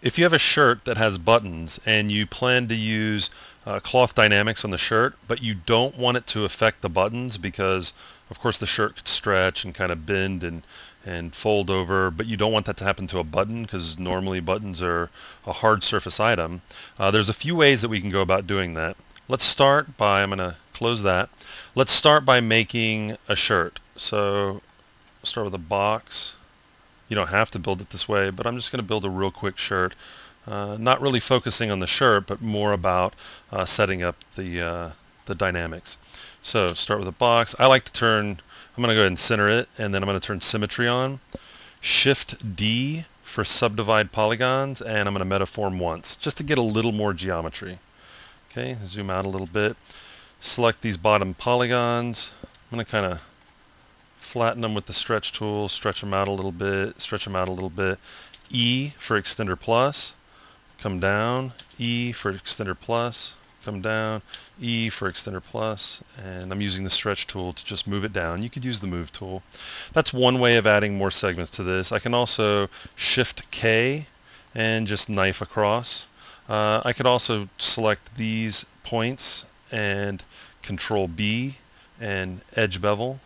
if you have a shirt that has buttons and you plan to use cloth dynamics on the shirt, but you don't want it to affect the buttons because, of course, the shirt could stretch and kind of bend and fold over, but you don't want that to happen to a button because normally buttons are a hard surface item. There's a few ways that we can go about doing that. Let's start by, I'm going to close that. Let's start by making a shirt. So start with a box. You don't have to build it this way, but I'm just going to build a real quick shirt. Not really focusing on the shirt, but more about setting up the dynamics. So start with a box. I like to turn, I'm going to go ahead and center it, and then I'm going to turn symmetry on. Shift D for subdivide polygons, and I'm going to metaform once, just to get a little more geometry. Okay, zoom out a little bit. Select these bottom polygons. I'm going to kind of flatten them with the stretch tool, stretch them out a little bit, stretch them out a little bit. E for extender plus, come down. E for extender plus, come down. E for extender plus, and I'm using the stretch tool to just move it down. You could use the move tool. That's one way of adding more segments to this. I can also shift K and just knife across. I could also select these points and control B and edge bevel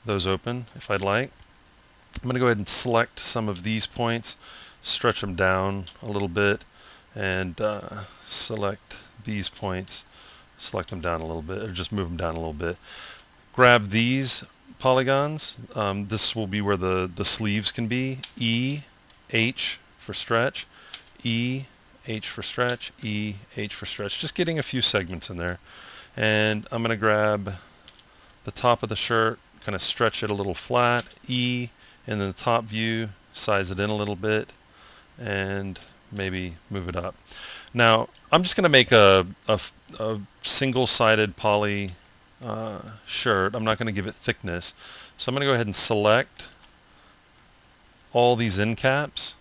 those open if I'd like. I'm going to go ahead and select some of these points, stretch them down a little bit, and select these points, select them down a little bit, or just move them down a little bit. Grab these polygons. This will be where the sleeves can be. E, H for stretch, E, H for stretch, E, H for stretch. Just getting a few segments in there. And I'm going to grab the top of the shirt, kind of stretch it a little flat, E, and then the top view, size it in a little bit, and maybe move it up. Now, I'm just going to make a single-sided poly shirt. I'm not going to give it thickness. So I'm going to go ahead and select all these end caps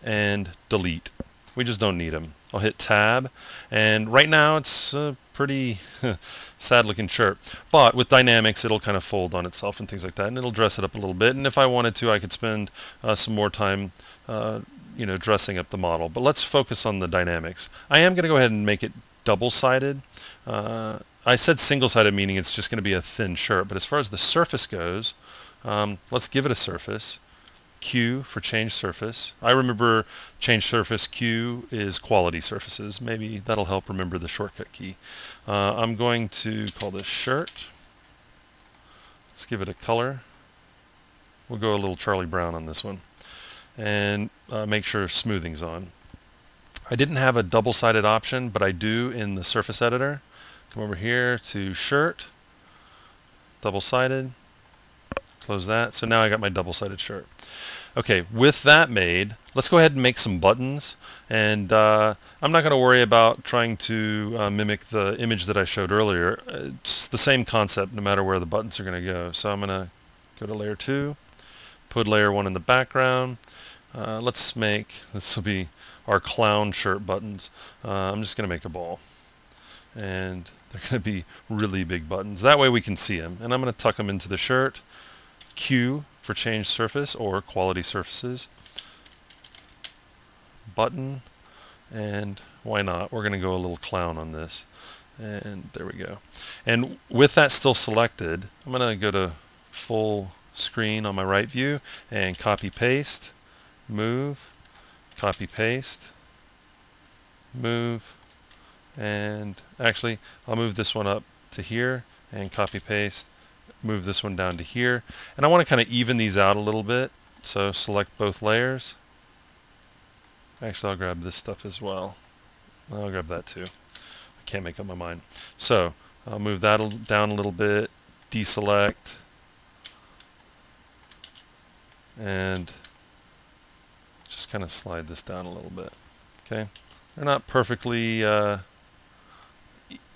and delete. We just don't need them. I'll hit tab, and right now it's a pretty sad looking shirt, but with dynamics it'll kind of fold on itself and things like that, and it'll dress it up a little bit, and if I wanted to I could spend some more time dressing up the model. But let's focus on the dynamics. I am going to go ahead and make it double-sided. I said single-sided meaning it's just going to be a thin shirt, but as far as the surface goes, let's give it a surface. Q for change surface. I remember change surface. Q is quality surfaces. Maybe that'll help remember the shortcut key. I'm going to call this shirt. Let's give it a color. We'll go a little Charlie Brown on this one. And make sure smoothing's on. I didn't have a double-sided option, but I do in the surface editor. Come over here to shirt, double-sided. Close that. So now I got my double-sided shirt. Okay, with that made, let's go ahead and make some buttons. And I'm not going to worry about trying to mimic the image that I showed earlier. It's the same concept no matter where the buttons are going to go. So I'm going to go to layer 2, put layer 1 in the background. Let's make, this will be our clown shirt buttons. I'm just going to make a ball. And they're going to be really big buttons. That way we can see them. And I'm going to tuck them into the shirt. Q for change surface or quality surfaces. Button, and why not? We're going to go a little clown on this. And there we go. And with that still selected, I'm going to go to full screen on my right view and copy paste, move, copy paste, move, and actually I'll move this one up to here and copy paste, move this one down to here, and I want to kind of even these out a little bit, so select both layers. Actually, I'll grab this stuff as well. I'll grab that too. I can't make up my mind. So I'll move that down a little bit, deselect, and just kind of slide this down a little bit. Okay, they're not perfectly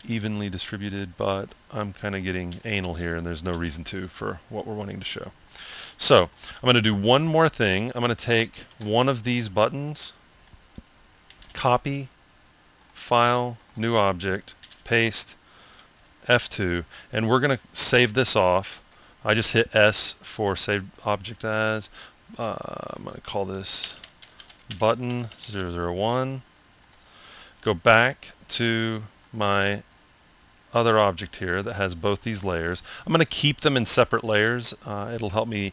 evenly distributed, but I'm kind of getting anal here, and there's no reason to for what we're wanting to show. So I'm going to do one more thing. I'm going to take one of these buttons, copy, file, new object, paste, F2, and we're going to save this off. I just hit S for save object as. I'm going to call this button 001. Go back to my other object here that has both these layers. I'm going to keep them in separate layers. It'll help me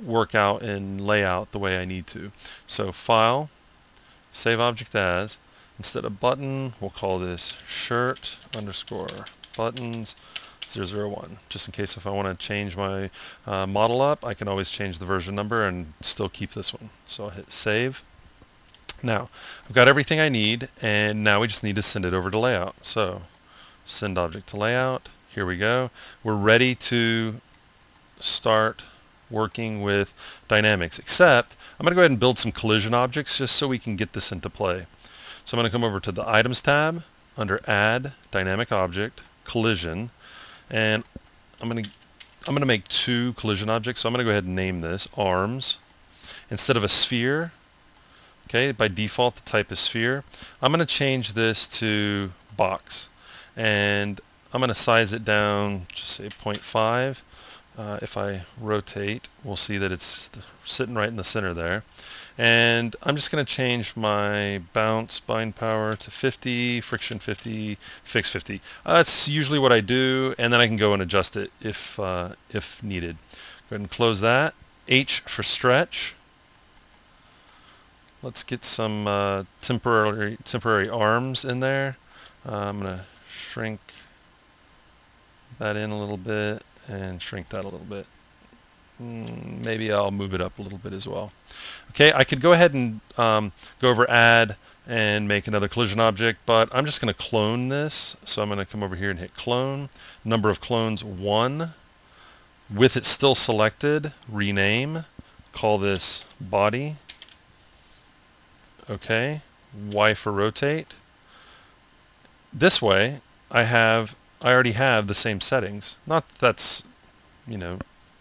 work out and lay out the way I need to. So File, Save Object As. Instead of button, we'll call this shirt underscore buttons 001. Just in case if I want to change my model up, I can always change the version number and still keep this one. So I'll hit Save. Now, I've got everything I need, and now we just need to send it over to layout. So send object to layout. Here we go. We're ready to start working with dynamics, except I'm going to go ahead and build some collision objects just so we can get this into play. So I'm going to come over to the Items tab under Add Dynamic Object, Collision, and I'm going to make two collision objects. So I'm going to go ahead and name this Arms. Instead of a sphere, okay, by default the type is sphere, I'm going to change this to box. And I'm going to size it down, just say 0.5. If I rotate, we'll see that it's sitting right in the center there. And I'm just going to change my bounce bind power to 50, friction 50, fix 50. That's usually what I do, and then I can go and adjust it if needed. Go ahead and close that. H for stretch. Let's get some temporary arms in there. I'm going to shrink that in a little bit and shrink that a little bit. Maybe I'll move it up a little bit as well. Okay, I could go ahead and go over Add and make another collision object, but I'm just going to clone this. So I'm going to come over here and hit Clone. Number of clones 1. With it still selected, rename. Call this Body. Okay, Y for rotate. This way, I already have the same settings. Not that that's,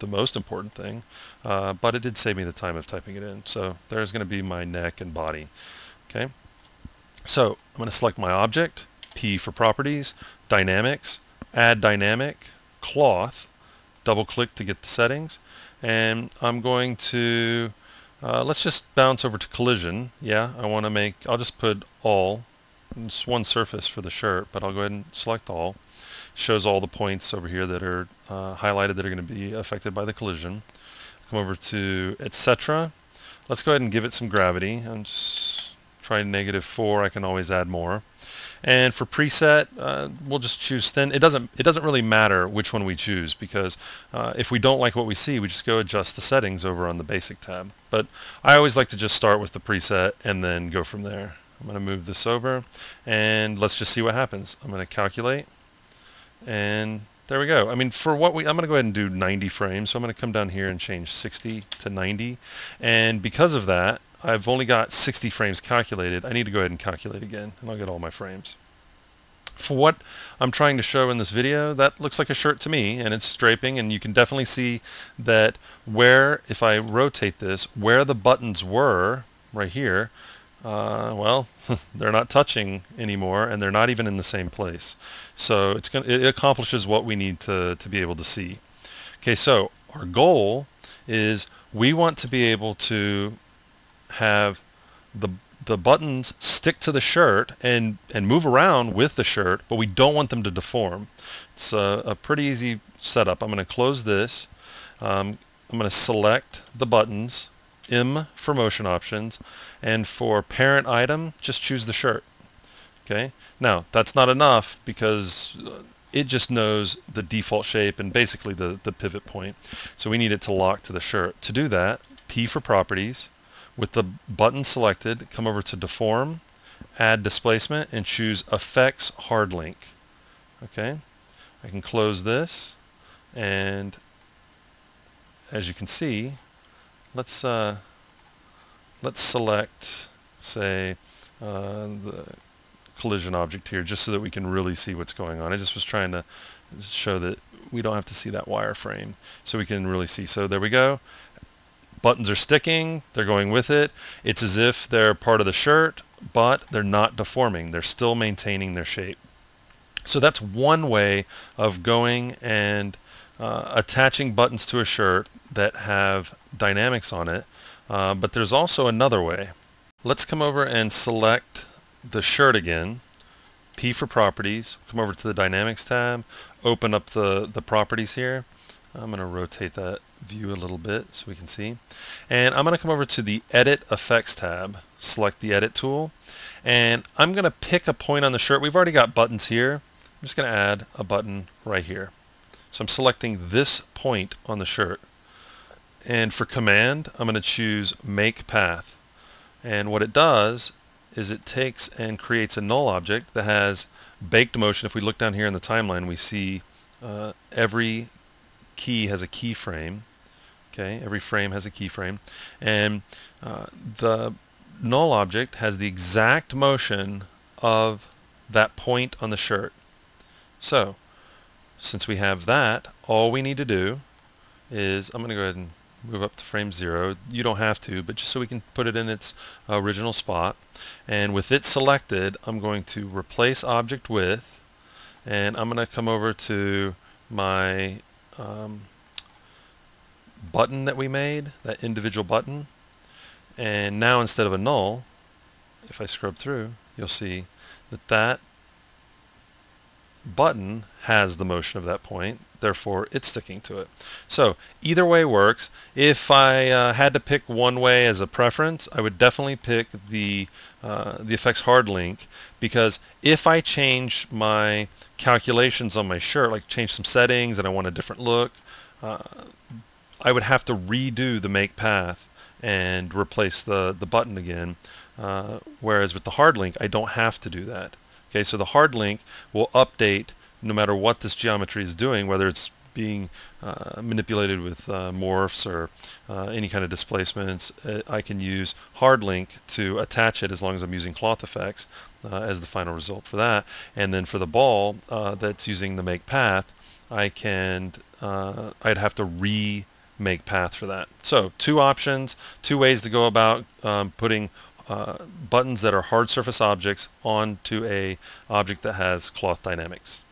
the most important thing, but it did save me the time of typing it in. So there's going to be my neck and body. Okay, so I'm going to select my object, P for properties, dynamics, add dynamic, cloth, double click to get the settings, and I'm going to let's just bounce over to collision. Yeah, I'll just put all. It's one surface for the shirt, but I'll go ahead and select all. Shows all the points over here that are highlighted that are going to be affected by the collision. Come over to etc. Let's go ahead and give it some gravity. I'm just trying -4. I can always add more. And for preset, we'll just choose thin. It doesn't really matter which one we choose, because if we don't like what we see, we just go adjust the settings over on the basic tab. But I always like to just start with the preset and then go from there. I'm going to move this over, and let's just see what happens. I'm going to calculate, and there we go. I mean, I'm going to go ahead and do 90 frames. So I'm going to come down here and change 60 to 90, and because of that, I've only got 60 frames calculated. I need to go ahead and calculate again, and I'll get all my frames. For what I'm trying to show in this video, that looks like a shirt to me, and it's draping, and you can definitely see that if I rotate this, where the buttons were, right here, well, they're not touching anymore, and they're not even in the same place. So it accomplishes what we need to be able to see. Okay, so our goal is we want to be able to have the buttons stick to the shirt and move around with the shirt, but we don't want them to deform. It's a pretty easy setup. I'm going to close this. I'm going to select the buttons, M for motion options, and for parent item, just choose the shirt. Okay. Now that's not enough, because it just knows the default shape and basically the pivot point. So we need it to lock to the shirt. To do that, P for properties. With the button selected, come over to deform, add displacement, and choose effects hard link. Okay. I can close this, and as you can see, let's select, say, the collision object here, just so that we can really see what's going on. I just was trying to show that we don't have to see that wireframe, so we can really see. So there we go. Buttons are sticking, they're going with it. It's as if they're part of the shirt, but they're not deforming. They're still maintaining their shape. So that's one way of going and attaching buttons to a shirt that have dynamics on it. But there's also another way. Let's come over and select the shirt again. P for properties. Come over to the dynamics tab, open up the properties here. I'm going to rotate that view a little bit so we can see. And I'm going to come over to the edit effects tab, select the edit tool, and I'm going to pick a point on the shirt. We've already got buttons here. I'm just going to add a button right here. So I'm selecting this point on the shirt. And for command, I'm going to choose make path. And what it does is it takes and creates a null object that has baked motion. If we look down here in the timeline, we see every key has a keyframe. Okay, every frame has a keyframe, and the null object has the exact motion of that point on the shirt. So, since we have that, all we need to do is, I'm going to go ahead and move up to frame 0. You don't have to, but just so we can put it in its original spot. And with it selected, I'm going to replace object with, and I'm going to come over to my button that we made, that individual button. And now instead of a null, if I scrub through, you'll see that that button has the motion of that point, therefore it's sticking to it. So either way works. If I had to pick one way as a preference, I would definitely pick the effects hard link, because if I change my calculations on my shirt, like change some settings and I want a different look, I would have to redo the make path and replace the button again, whereas with the hard link I don't have to do that. Okay, so the hard link will update no matter what this geometry is doing, whether it's being manipulated with morphs or any kind of displacements. I can use hard link to attach it as long as I'm using cloth effects as the final result for that. And then for the ball that's using the make path, I'd have to remake path for that. So two options, two ways to go about putting buttons that are hard surface objects onto a object that has cloth dynamics.